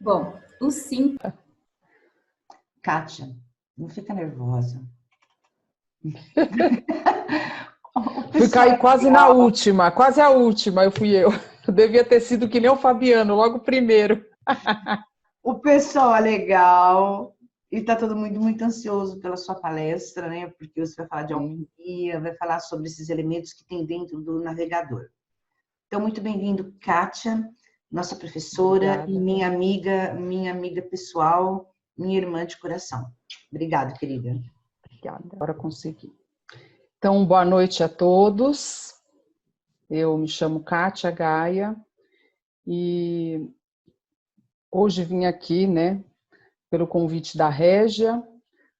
Bom, o sim. Kátia, não fica nervosa. O Fui pessoal cair é quase na legal. última, quase a última, eu fui eu. Devia ter sido que nem o Fabiano, logo primeiro. O pessoal é legal. E está todo mundo muito ansioso pela sua palestra, né? Porque você vai falar de Sim, alquimia, vai falar sobre esses elementos que tem dentro do navegador. Então, muito bem-vindo, Kátia, nossa professora e obrigada. minha amiga pessoal, minha irmã de coração. Obrigada, querida. Obrigada. Agora consegui. Então, boa noite a todos. Eu me chamo Kátia Gaia e hoje vim aqui, né, pelo convite da Régia,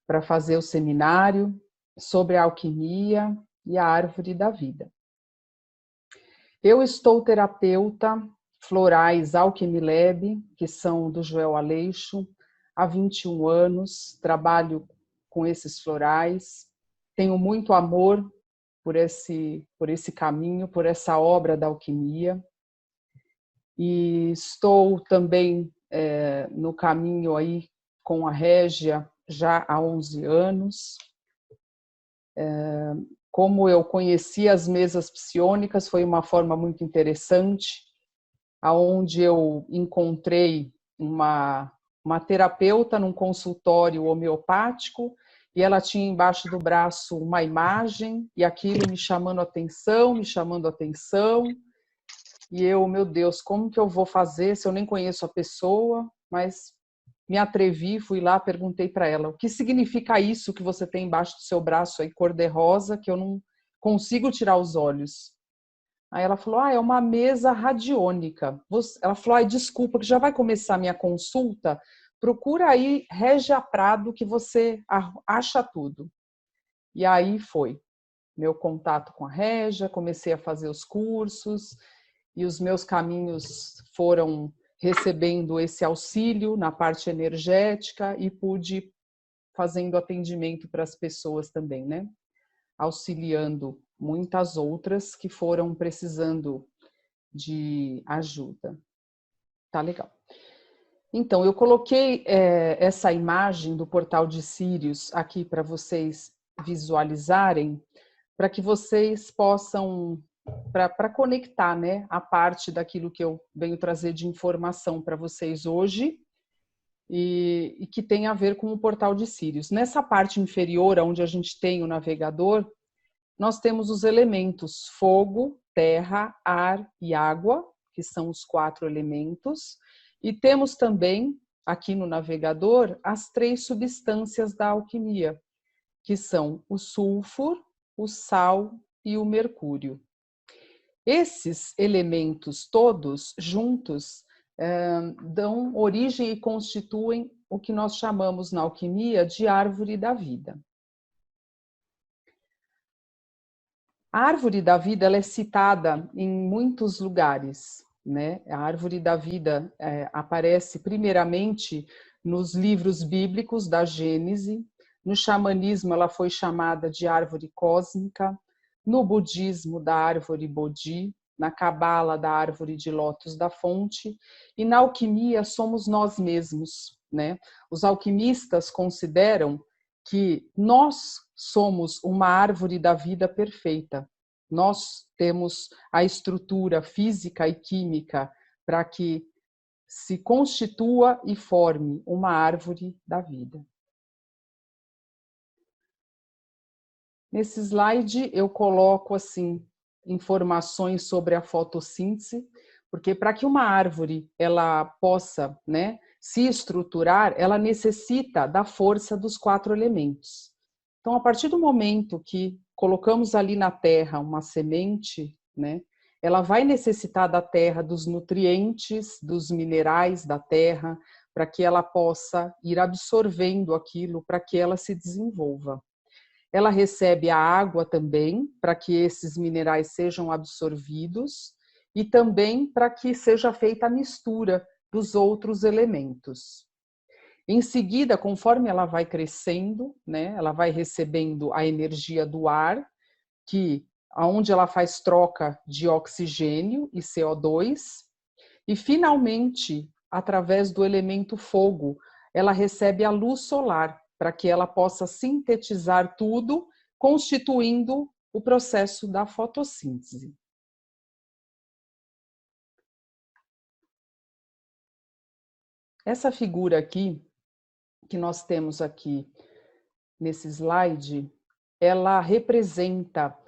para fazer o seminário sobre a alquimia e a árvore da vida. Eu estou terapeuta florais Alquimilab, que são do Joel Aleixo, há 21 anos, trabalho com esses florais, tenho muito amor por esse caminho, por essa obra da alquimia, e estou também no caminho aí com a Régia já há 11 anos. Como eu conheci as mesas psiônicas, foi uma forma muito interessante, aonde eu encontrei uma terapeuta num consultório homeopático, e ela tinha embaixo do braço uma imagem, e aquilo me chamando atenção, e eu, meu Deus, como que eu vou fazer se eu nem conheço a pessoa? Mas me atrevi, fui lá, perguntei para ela, o que significa isso que você tem embaixo do seu braço aí, cor-de-rosa, que eu não consigo tirar os olhos? Aí ela falou, é uma mesa radiônica. Ela falou, desculpa, que já vai começar a minha consulta, procura aí Régia Prado que você acha tudo. E aí foi meu contato com a Régia, comecei a fazer os cursos, e os meus caminhos foram recebendo esse auxílio na parte energética e pude fazendo atendimento para as pessoas também, né? Auxiliando muitas outras que foram precisando de ajuda. Tá legal. Então, eu coloquei essa imagem do portal de Sírius aqui para vocês visualizarem, para que vocês possam, para conectar, né, a parte daquilo que eu venho trazer de informação para vocês hoje, e que tem a ver com o portal de Sírius. Nessa parte inferior, onde a gente tem o navegador, nós temos os elementos fogo, terra, ar e água, que são os 4 elementos, e temos também, aqui no navegador, as 3 substâncias da alquimia, que são o sulfur, o sal e o mercúrio. Esses elementos todos juntos dão origem e constituem o que nós chamamos na alquimia de árvore da vida. A árvore da vida ela é citada em muitos lugares, né? A árvore da vida aparece primeiramente nos livros bíblicos da Gênese, no xamanismo ela foi chamada de árvore cósmica, no budismo da árvore Bodhi, na cabala da árvore de lótus da fonte, e na alquimia somos nós mesmos, né? Os alquimistas consideram que nós somos uma árvore da vida perfeita. Nós temos a estrutura física e química para que se constitua e forme uma árvore da vida. Nesse slide eu coloco assim informações sobre a fotossíntese, porque para que uma árvore ela possa, né, se estruturar, ela necessita da força dos 4 elementos. Então, a partir do momento que colocamos ali na terra uma semente, né, ela vai necessitar da terra, dos nutrientes, dos minerais da terra, para que ela possa ir absorvendo aquilo, para que ela se desenvolva. Ela recebe a água também, para que esses minerais sejam absorvidos, e também para que seja feita a mistura dos outros elementos. Em seguida, conforme ela vai crescendo, né, ela vai recebendo a energia do ar, que aonde ela faz troca de oxigênio e CO2, e finalmente através do elemento fogo. Ela recebe a luz solar para que ela possa sintetizar tudo, constituindo o processo da fotossíntese. Essa figura aqui, que nós temos aqui nesse slide, ela representa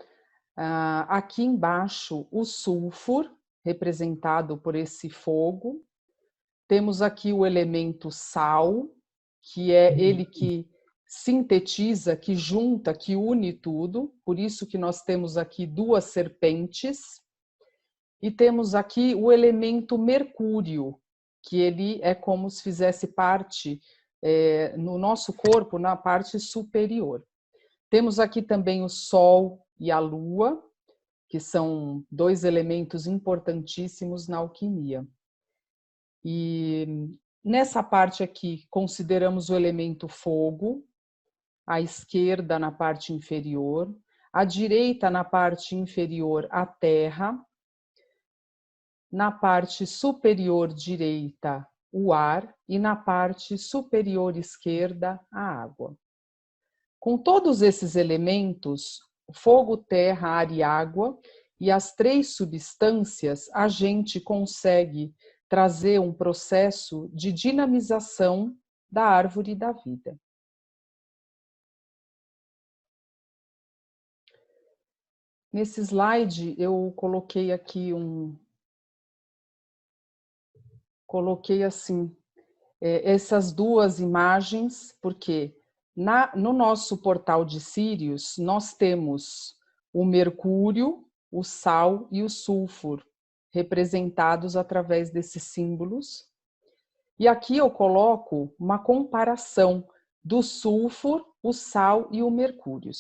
aqui embaixo o sulfur, representado por esse fogo. Temos aqui o elemento sal, que é ele que sintetiza, que junta, que une tudo. Por isso que nós temos aqui duas serpentes. E temos aqui o elemento mercúrio, que ele é como se fizesse parte no nosso corpo, na parte superior. Temos aqui também o Sol e a Lua, que são dois elementos importantíssimos na alquimia. E nessa parte aqui, consideramos o elemento fogo, à esquerda na parte inferior, à direita na parte inferior a terra, na parte superior direita o ar e na parte superior esquerda a água. Com todos esses elementos, fogo, terra, ar e água, e as três substâncias, a gente consegue trazer um processo de dinamização da árvore da vida. Nesse slide, eu coloquei aqui essas duas imagens, porque no nosso portal de Sírius, nós temos o mercúrio, o sal e o sulfur, representados através desses símbolos. E aqui eu coloco uma comparação do sulfur, o sal e o mercúrio.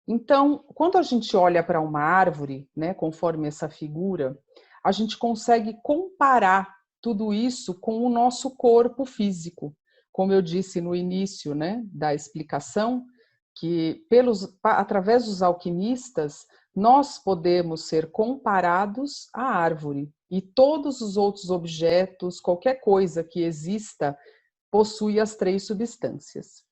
Então, quando a gente olha para uma árvore, né, conforme essa figura, a gente consegue comparar tudo isso com o nosso corpo físico. Como eu disse no início, né, da explicação, que através dos alquimistas, nós podemos ser comparados à árvore. E todos os outros objetos, qualquer coisa que exista, possui as três substâncias.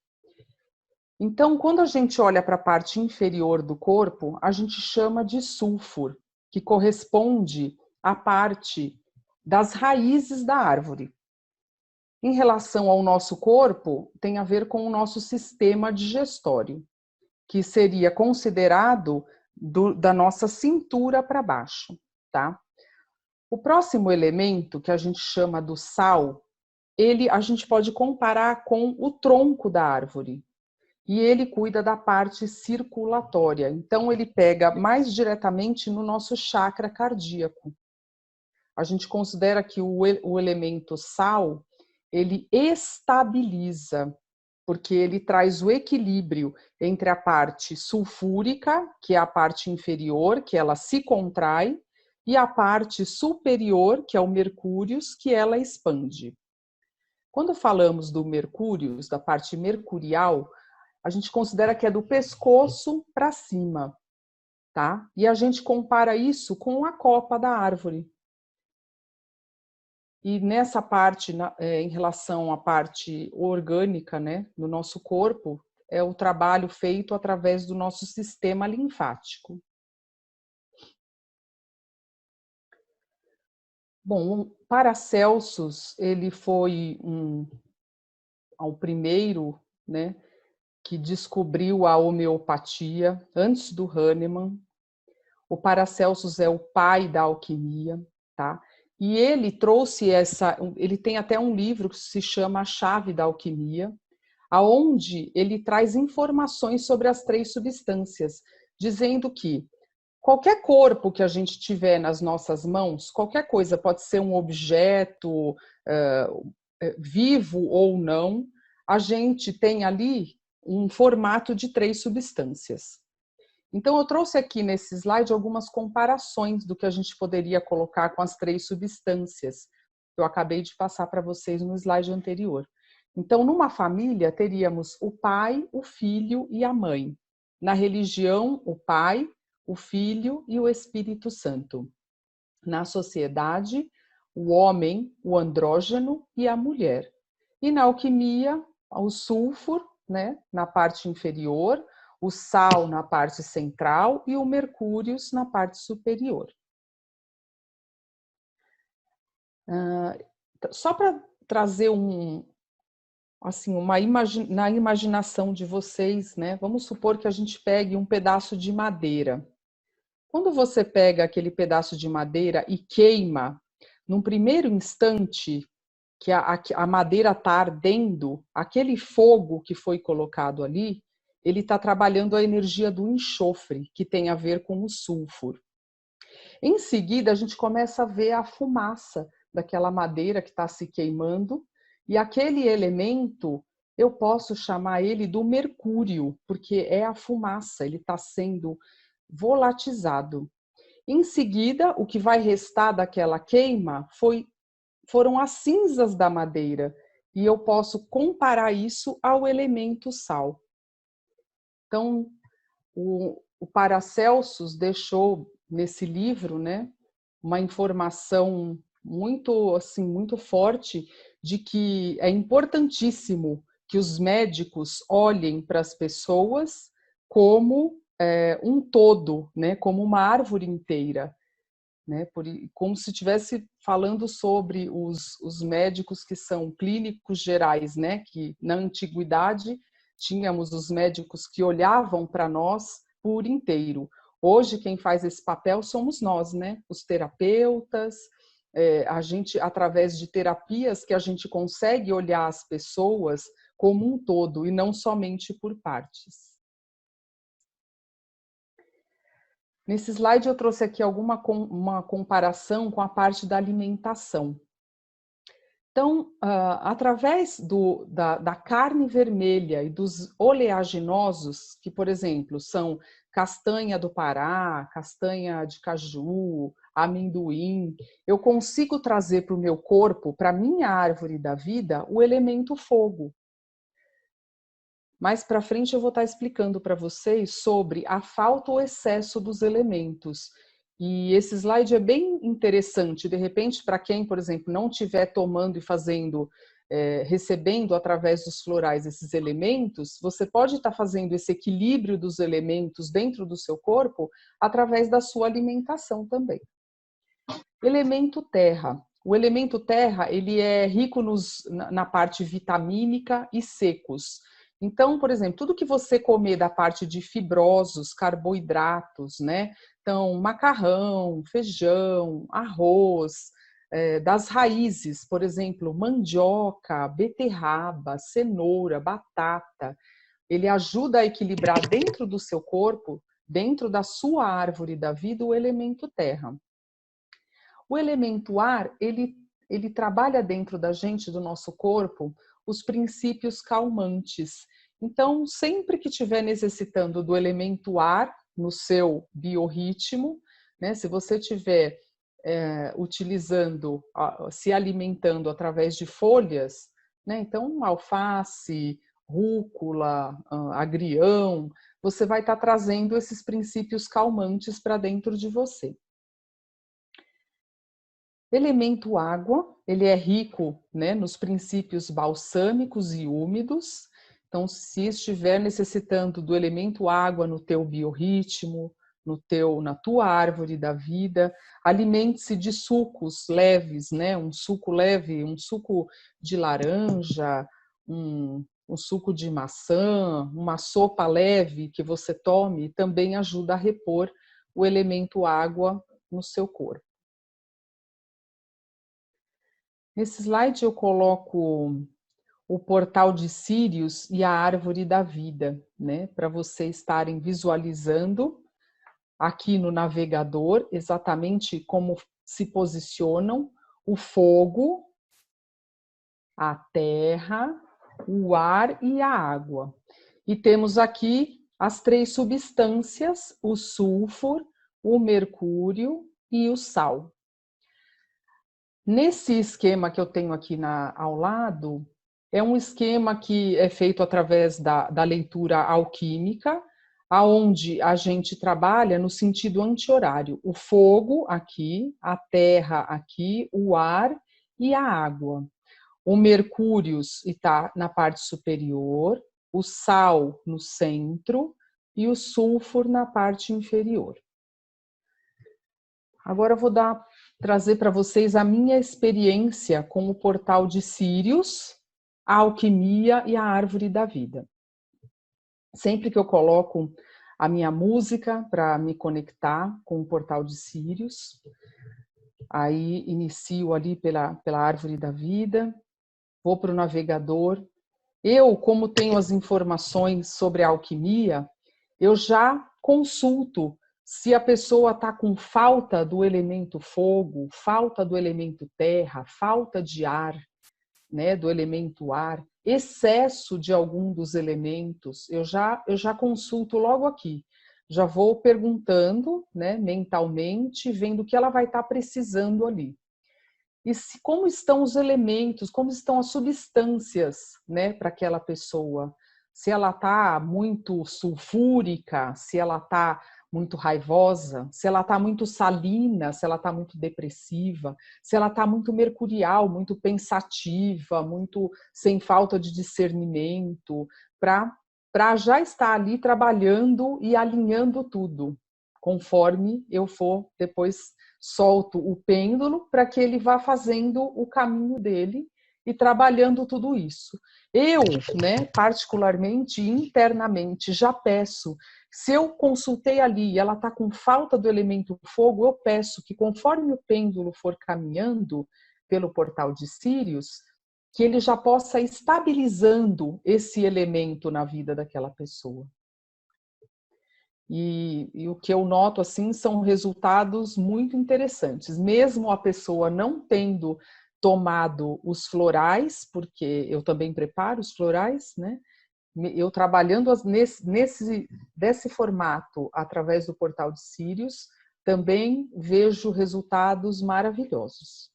Então, quando a gente olha para a parte inferior do corpo, a gente chama de sulfur, que corresponde à parte das raízes da árvore. Em relação ao nosso corpo, tem a ver com o nosso sistema digestório, que seria considerado da nossa cintura para baixo, tá? O próximo elemento, que a gente chama do sal, a gente pode comparar com o tronco da árvore. E ele cuida da parte circulatória. Então, ele pega mais diretamente no nosso chakra cardíaco. A gente considera que o elemento sal, ele estabiliza, porque ele traz o equilíbrio entre a parte sulfúrica, que é a parte inferior, que ela se contrai, e a parte superior, que é o mercúrio, que ela expande. Quando falamos do mercúrio, da parte mercurial, a gente considera que é do pescoço para cima, tá? E a gente compara isso com a copa da árvore. E nessa parte, em relação à parte orgânica, né, do nosso corpo, é o trabalho feito através do nosso sistema linfático. Bom, o Paracelsus, ele foi o primeiro, né, que descobriu a homeopatia antes do Hahnemann. O Paracelsus é o pai da alquimia, tá? E ele trouxe ele tem até um livro que se chama A Chave da Alquimia, aonde ele traz informações sobre as três substâncias, dizendo que qualquer corpo que a gente tiver nas nossas mãos, qualquer coisa, pode ser um objeto vivo ou não, a gente tem ali um formato de três substâncias. Então, eu trouxe aqui nesse slide algumas comparações do que a gente poderia colocar com as três substâncias. Eu acabei de passar para vocês no slide anterior. Então, numa família, teríamos o pai, o filho e a mãe. Na religião, o pai, o filho e o Espírito Santo. Na sociedade, o homem, o andrógeno e a mulher. E na alquimia, o sulfur, né, na parte inferior, o sal na parte central e o mercúrio na parte superior. Só para trazer assim, na imaginação de vocês, né? Vamos supor que a gente pegue um pedaço de madeira. Quando você pega aquele pedaço de madeira e queima, num primeiro instante que a madeira está ardendo, aquele fogo que foi colocado ali, ele está trabalhando a energia do enxofre, que tem a ver com o sulfur. Em seguida, a gente começa a ver a fumaça daquela madeira que está se queimando, e aquele elemento, eu posso chamar ele do mercúrio, porque é a fumaça, ele está sendo volatizado. Em seguida, o que vai restar daquela queima foram as cinzas da madeira, e eu posso comparar isso ao elemento sal. Então, o Paracelsus deixou nesse livro, né, uma informação muito forte de que é importantíssimo que os médicos olhem para as pessoas como um todo, né, como uma árvore inteira, né, como se estivesse falando sobre os médicos que são clínicos gerais, né, que na antiguidade tínhamos os médicos que olhavam para nós por inteiro. Hoje quem faz esse papel somos nós, né, os terapeutas, a gente, através de terapias que a gente consegue olhar as pessoas como um todo e não somente por partes. Nesse slide eu trouxe aqui uma comparação com a parte da alimentação. Então, através da carne vermelha e dos oleaginosos, que, por exemplo, são castanha do Pará, castanha de caju, amendoim, eu consigo trazer para o meu corpo, para a minha árvore da vida, o elemento fogo. Mais para frente eu vou estar explicando para vocês sobre a falta ou excesso dos elementos. E esse slide é bem interessante, de repente, para quem, por exemplo, não estiver tomando e fazendo, recebendo através dos florais esses elementos, você pode estar fazendo esse equilíbrio dos elementos dentro do seu corpo através da sua alimentação também. Elemento terra. O elemento terra, ele é rico na parte vitamínica e secos. Então, por exemplo, tudo que você comer da parte de fibrosos, carboidratos, né? Então, macarrão, feijão, arroz, das raízes, por exemplo, mandioca, beterraba, cenoura, batata, ele ajuda a equilibrar dentro do seu corpo, dentro da sua árvore da vida, o elemento terra. O elemento ar, ele trabalha dentro da gente, do nosso corpo, os princípios calmantes. Então, sempre que estiver necessitando do elemento ar no seu biorritmo, né, se você estiver utilizando, se alimentando através de folhas, né, então alface, rúcula, agrião, você vai estar trazendo esses princípios calmantes para dentro de você. Elemento água, ele é rico, né, nos princípios balsâmicos e úmidos. Então, se estiver necessitando do elemento água no teu biorritmo, na tua árvore da vida, alimente-se de sucos leves, né, um suco leve, um suco de laranja, um suco de maçã, uma sopa leve que você tome, também ajuda a repor o elemento água no seu corpo. Nesse slide eu coloco o portal de Sírius e a árvore da vida, né? Para vocês estarem visualizando aqui no navegador exatamente como se posicionam o fogo, a terra, o ar e a água. E temos aqui as três substâncias, o sulfur, o mercúrio e o sal. Nesse esquema que eu tenho aqui ao lado, é um esquema que é feito através da leitura alquímica. aonde a gente trabalha no sentido anti-horário. O fogo aqui, a terra aqui, o ar e a água. O Mercúrio está na parte superior, o Sal no centro e o Sulfur na parte inferior. Agora eu vou trazer para vocês a minha experiência com o portal de Sírius, a alquimia e a árvore da vida. Sempre que eu coloco a minha música para me conectar com o portal de Sírius, aí inicio ali pela árvore da vida, vou para o navegador. Eu, como tenho as informações sobre a alquimia, eu já consulto se a pessoa está com falta do elemento fogo, falta do elemento terra, falta de ar, né, do elemento ar, excesso de algum dos elementos, eu já consulto logo aqui. Já vou perguntando, né, mentalmente, vendo o que ela vai estar precisando ali. E como estão os elementos, como estão as substâncias, né, para aquela pessoa. Se ela está muito sulfúrica, se ela está muito raivosa, se ela está muito salina, se ela está muito depressiva, se ela está muito mercurial, muito pensativa, muito sem falta de discernimento, para já estar ali trabalhando e alinhando tudo, conforme eu for depois solto o pêndulo para que ele vá fazendo o caminho dele e trabalhando tudo isso. Eu, né, particularmente, internamente, já peço, se eu consultei ali e ela está com falta do elemento fogo, eu peço que conforme o pêndulo for caminhando pelo portal de Sírius, que ele já possa ir estabilizando esse elemento na vida daquela pessoa. E o que eu noto assim são resultados muito interessantes, mesmo a pessoa não tendo tomado os florais, porque eu também preparo os florais, né? Eu trabalhando desse formato através do portal de Sírius, também vejo resultados maravilhosos.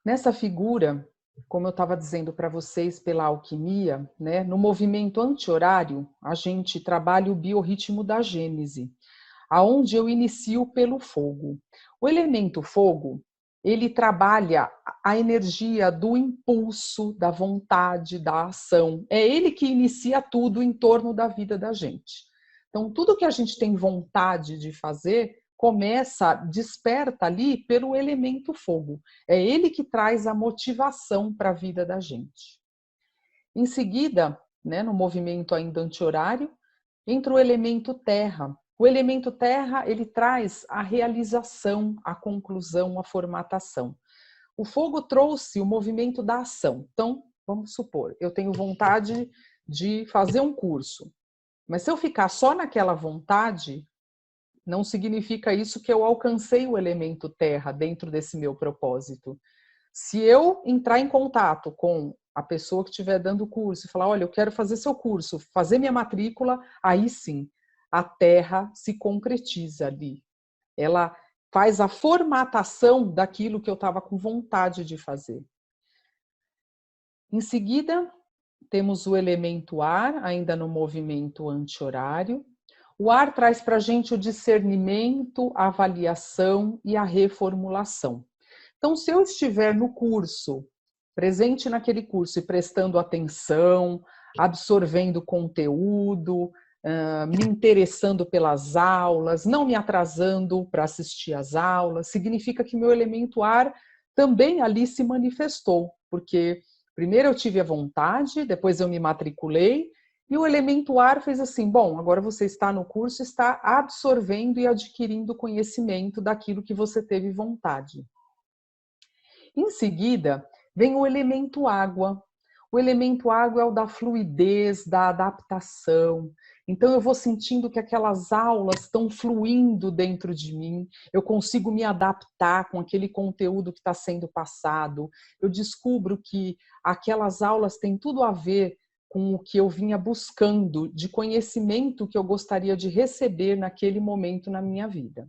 Nessa figura, como eu estava dizendo para vocês pela alquimia, né, no movimento anti-horário, a gente trabalha o biorritmo da Gênese, aonde eu inicio pelo fogo. O elemento fogo, ele trabalha a energia do impulso, da vontade, da ação. É ele que inicia tudo em torno da vida da gente. Então, tudo que a gente tem vontade de fazer, desperta ali pelo elemento fogo. É ele que traz a motivação para a vida da gente. Em seguida, né, no movimento ainda anti-horário, entra o elemento terra. O elemento terra, ele traz a realização, a conclusão, a formatação. O fogo trouxe o movimento da ação. Então, vamos supor, eu tenho vontade de fazer um curso, mas se eu ficar só naquela vontade, não significa isso que eu alcancei o elemento terra dentro desse meu propósito. Se eu entrar em contato com a pessoa que estiver dando o curso e falar, olha, eu quero fazer seu curso, fazer minha matrícula, aí sim, a terra se concretiza ali. Ela faz a formatação daquilo que eu estava com vontade de fazer. Em seguida, temos o elemento ar, ainda no movimento anti-horário. O ar traz para a gente o discernimento, a avaliação e a reformulação. Então, se eu estiver no curso, presente naquele curso e prestando atenção, absorvendo conteúdo, me interessando pelas aulas, não me atrasando para assistir às aulas, significa que meu elemento ar também ali se manifestou, porque primeiro eu tive a vontade, depois eu me matriculei, e o elemento ar fez assim, bom, agora você está no curso, está absorvendo e adquirindo conhecimento daquilo que você teve vontade. Em seguida, vem o elemento água. O elemento água é o da fluidez, da adaptação. Então, eu vou sentindo que aquelas aulas estão fluindo dentro de mim, eu consigo me adaptar com aquele conteúdo que está sendo passado, eu descubro que aquelas aulas têm tudo a ver com o que eu vinha buscando, de conhecimento que eu gostaria de receber naquele momento na minha vida.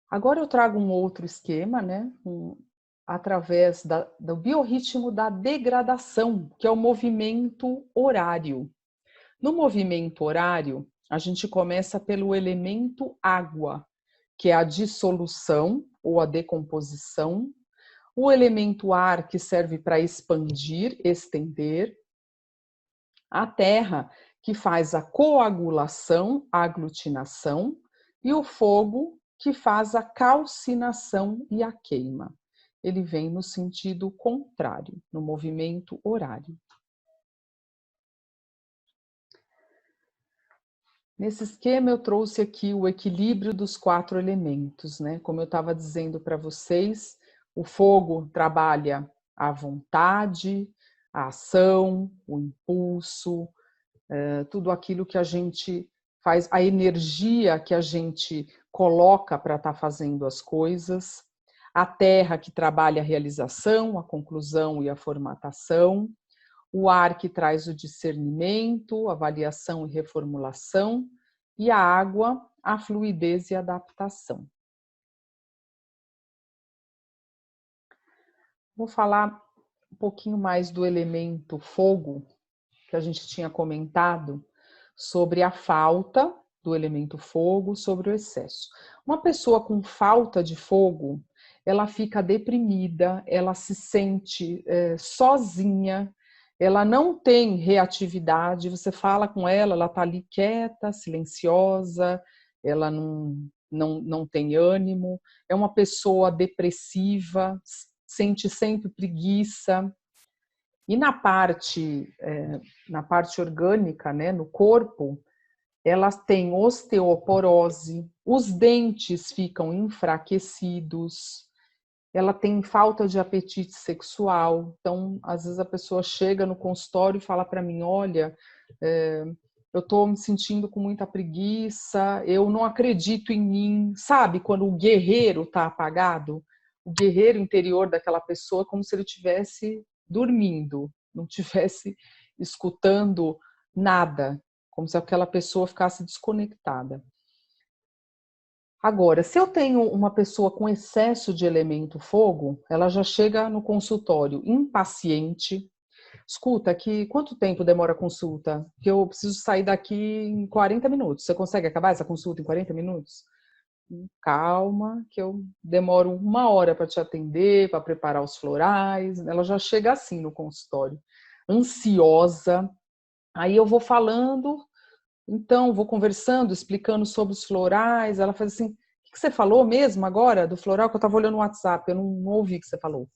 Agora eu trago um outro esquema, né? através do biorritmo da degradação, que é o movimento horário. No movimento horário, a gente começa pelo elemento água, que é a dissolução ou a decomposição, o elemento ar, que serve para expandir, estender, a terra, que faz a coagulação, a aglutinação, e o fogo, que faz a calcinação e a queima. Ele vem no sentido contrário, no movimento horário. Nesse esquema eu trouxe aqui o equilíbrio dos 4 elementos, né? Como eu estava dizendo para vocês, o fogo trabalha a vontade, a ação, o impulso, tudo aquilo que a gente faz, a energia que a gente coloca para estar fazendo as coisas, a terra que trabalha a realização, a conclusão e a formatação, o ar que traz o discernimento, avaliação e reformulação, e a água, a fluidez e adaptação. Vou falar um pouquinho mais do elemento fogo, que a gente tinha comentado, sobre a falta do elemento fogo, sobre o excesso. Uma pessoa com falta de fogo, ela fica deprimida, ela se sente sozinha, ela não tem reatividade, você fala com ela, ela está ali quieta, silenciosa, ela não tem ânimo, é uma pessoa depressiva, sente sempre preguiça. E na parte orgânica, né, no corpo, elas têm osteoporose, os dentes ficam enfraquecidos, ela tem falta de apetite sexual. Então, às vezes a pessoa chega no consultório e fala para mim, olha, eu estou me sentindo com muita preguiça, eu não acredito em mim. Sabe, quando o guerreiro está apagado, o guerreiro interior daquela pessoa, como se ele estivesse dormindo, não estivesse escutando nada, como se aquela pessoa ficasse desconectada. Agora, se eu tenho uma pessoa com excesso de elemento fogo, ela já chega no consultório impaciente. Escuta, quanto tempo demora a consulta? Que eu preciso sair daqui em 40 minutos. Você consegue acabar essa consulta em 40 minutos? Calma, que eu demoro 1 hora para te atender, para preparar os florais. Ela já chega assim no consultório, ansiosa. Aí eu vou falando, então vou conversando, explicando sobre os florais. Ela faz assim, o que você falou mesmo agora do floral? Que eu estava olhando no WhatsApp, eu não ouvi o que você falou.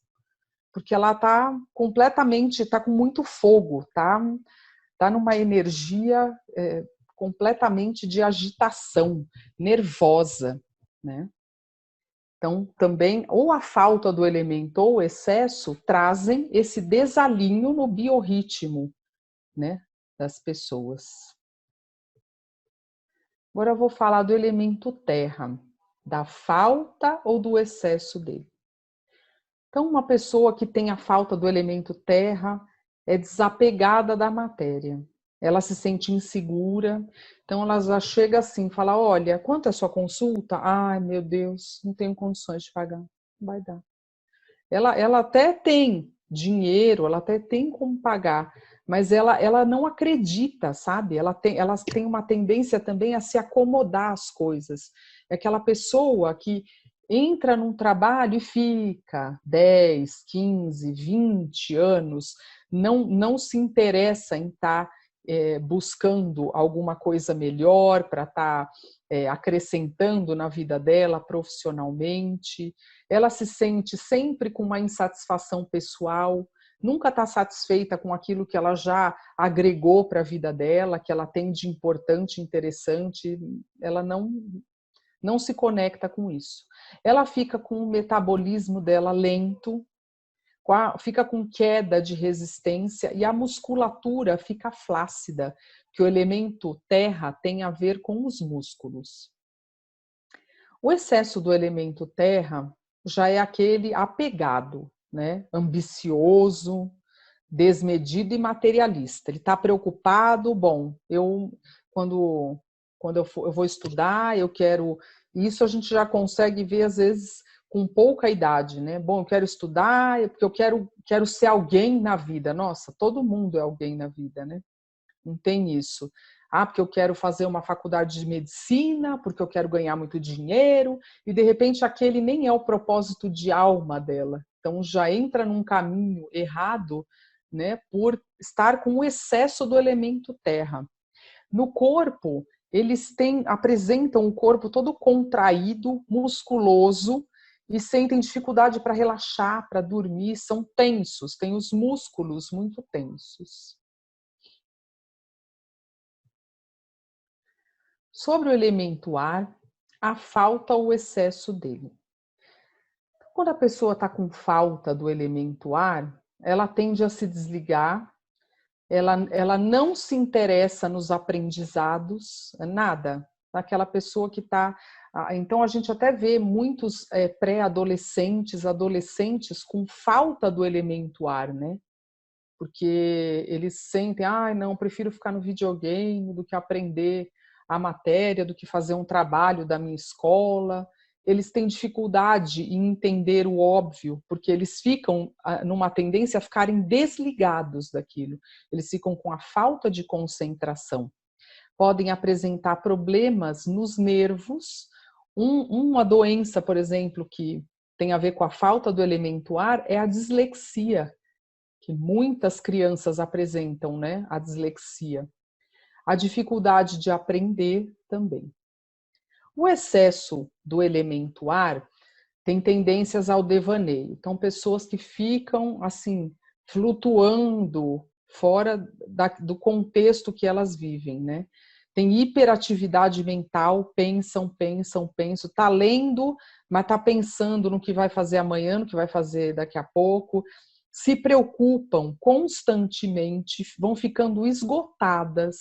Porque ela está completamente, está com muito fogo, tá numa energia completamente de agitação, nervosa, né? Então, também, ou a falta do elemento ou o excesso trazem esse desalinho no biorritmo, né, das pessoas. Agora eu vou falar do elemento terra, da falta ou do excesso dele. Então, uma pessoa que tem a falta do elemento terra é desapegada da matéria. Ela se sente insegura, então ela já chega assim, fala, olha, quanto é a sua consulta? Ai, meu Deus, não tenho condições de pagar. Não vai dar. Ela até tem dinheiro, ela até tem como pagar, mas ela não acredita, sabe? Ela tem uma tendência também a se acomodar às coisas. É aquela pessoa que entra num trabalho e fica 10, 15, 20 anos, não se interessa em estar buscando alguma coisa melhor para estar acrescentando na vida dela profissionalmente. Ela se sente sempre com uma insatisfação pessoal, nunca está satisfeita com aquilo que ela já agregou para a vida dela, que ela tem de importante, interessante, ela não se conecta com isso. Ela fica com o metabolismo dela lento, fica com queda de resistência e a musculatura fica flácida, que o elemento terra tem a ver com os músculos. O excesso do elemento terra já é aquele apegado, né? Ambicioso, desmedido e materialista. Ele está preocupado, bom, quando eu vou estudar, eu quero... Isso a gente já consegue ver, às vezes, com pouca idade, né? Bom, eu quero estudar, porque eu quero ser alguém na vida. Nossa, todo mundo é alguém na vida, né? Não tem isso. Ah, porque eu quero fazer uma faculdade de medicina, porque eu quero ganhar muito dinheiro, e de repente aquele nem é o propósito de alma dela. Então já entra num caminho errado, né, por estar com o excesso do elemento terra. No corpo, apresentam o corpo todo contraído, musculoso, e sentem dificuldade para relaxar, para dormir, são tensos, têm os músculos muito tensos. Sobre o elemento ar, a falta ou o excesso dele. Quando a pessoa está com falta do elemento ar, ela tende a se desligar, ela não se interessa nos aprendizados, nada. Daquela pessoa que está... Então, a gente até vê muitos pré-adolescentes, adolescentes com falta do elemento ar, né? Porque eles sentem, não, prefiro ficar no videogame do que aprender a matéria, do que fazer um trabalho da minha escola. Eles têm dificuldade em entender o óbvio, porque eles ficam numa tendência a ficarem desligados daquilo. Eles ficam com a falta de concentração. Podem apresentar problemas nos nervos. Uma doença, por exemplo, que tem a ver com a falta do elemento ar é a dislexia, que muitas crianças apresentam, né? A dislexia. A dificuldade de aprender também. O excesso do elemento ar tem tendências ao devaneio. Então, pessoas que ficam, assim, flutuando fora do contexto que elas vivem, né? Tem hiperatividade mental, pensam, tá lendo, mas tá pensando no que vai fazer amanhã, no que vai fazer daqui a pouco, se preocupam constantemente, vão ficando esgotadas,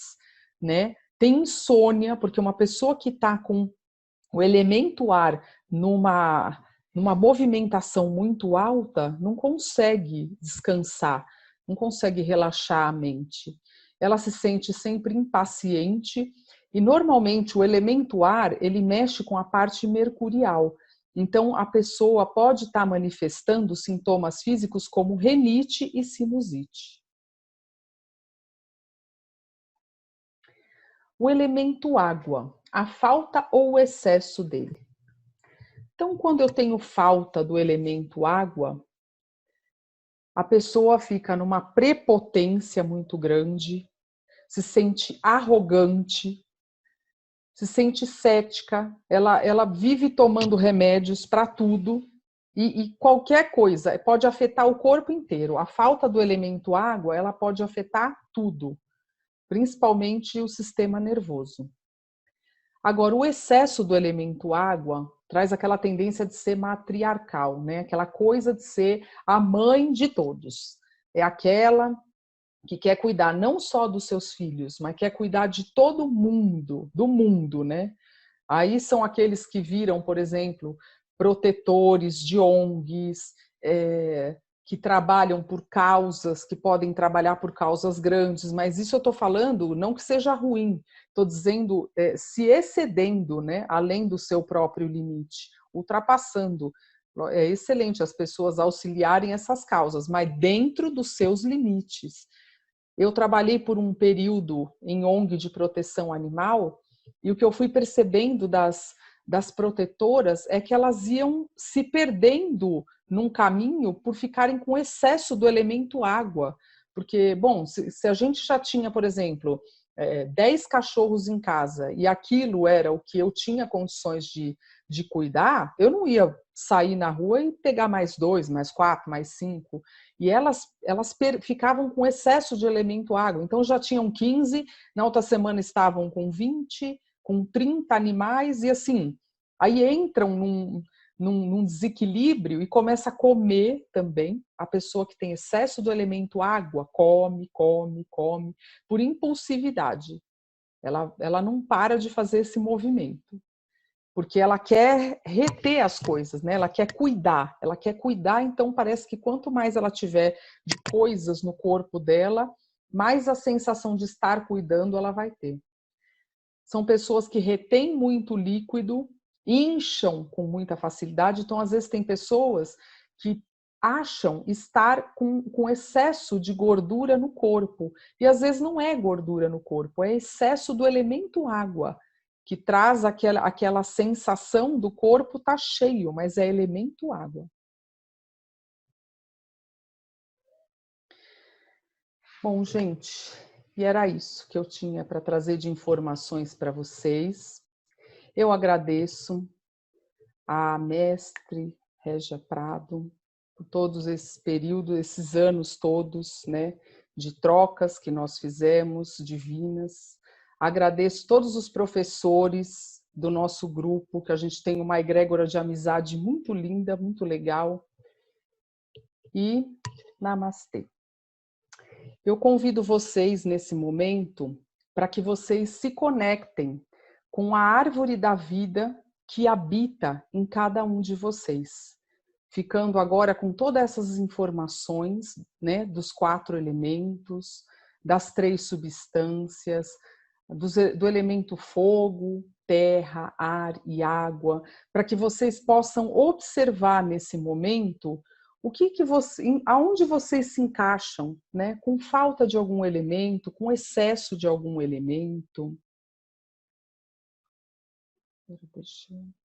né? Tem insônia, porque uma pessoa que está com o elemento ar numa movimentação muito alta não consegue descansar, não consegue relaxar a mente. Ela se sente sempre impaciente e normalmente o elemento ar, ele mexe com a parte mercurial. Então a pessoa pode estar manifestando sintomas físicos como renite e sinusite. O elemento água, a falta ou o excesso dele. Então, quando eu tenho falta do elemento água, a pessoa fica numa prepotência muito grande, se sente arrogante, se sente cética, ela vive tomando remédios para tudo e qualquer coisa pode afetar o corpo inteiro. A falta do elemento água, ela pode afetar tudo, principalmente o sistema nervoso. Agora, o excesso do elemento água traz aquela tendência de ser matriarcal, né? Aquela coisa de ser a mãe de todos. É aquela que quer cuidar não só dos seus filhos, mas quer cuidar de todo mundo, do mundo, né? Aí são aqueles que viram, por exemplo, protetores de ONGs, que trabalham por causas, que podem trabalhar por causas grandes, mas isso eu estou falando não que seja ruim, estou dizendo se excedendo, né, além do seu próprio limite, ultrapassando. É excelente as pessoas auxiliarem essas causas, mas dentro dos seus limites. Eu trabalhei por um período em ONG de proteção animal e o que eu fui percebendo das protetoras é que elas iam se perdendo num caminho por ficarem com excesso do elemento água. Porque, bom, se a gente já tinha, por exemplo, 10 cachorros em casa e aquilo era o que eu tinha condições de cuidar, eu não ia sair na rua e pegar mais 2, mais 4, mais 5. E elas ficavam com excesso de elemento água. Então já tinham 15, na outra semana estavam com 20, com 30 animais, e assim, aí entram num desequilíbrio e começa a comer também. A pessoa que tem excesso do elemento água, come, por impulsividade. Ela não para de fazer esse movimento, porque ela quer reter as coisas, né? Ela quer cuidar, então parece que quanto mais ela tiver de coisas no corpo dela, mais a sensação de estar cuidando ela vai ter. São pessoas que retêm muito líquido incham com muita facilidade. Então, às vezes, tem pessoas que acham estar com excesso de gordura no corpo. E às vezes não é gordura no corpo, é excesso do elemento água, que traz aquela sensação do corpo estar cheio, mas é elemento água. Bom, gente, e era isso que eu tinha para trazer de informações para vocês. Eu agradeço a mestre Régia Prado por todos esses períodos, esses anos todos, né, de trocas que nós fizemos, divinas. Agradeço todos os professores do nosso grupo, que a gente tem uma egrégora de amizade muito linda, muito legal. E namastê. Eu convido vocês nesse momento para que vocês se conectem com a árvore da vida que habita em cada um de vocês. Ficando agora com todas essas informações, né, dos 4 elementos, das 3 substâncias, do elemento fogo, terra, ar e água, para que vocês possam observar nesse momento o que você, aonde vocês se encaixam, né, com falta de algum elemento, com excesso de algum elemento. Deixa eu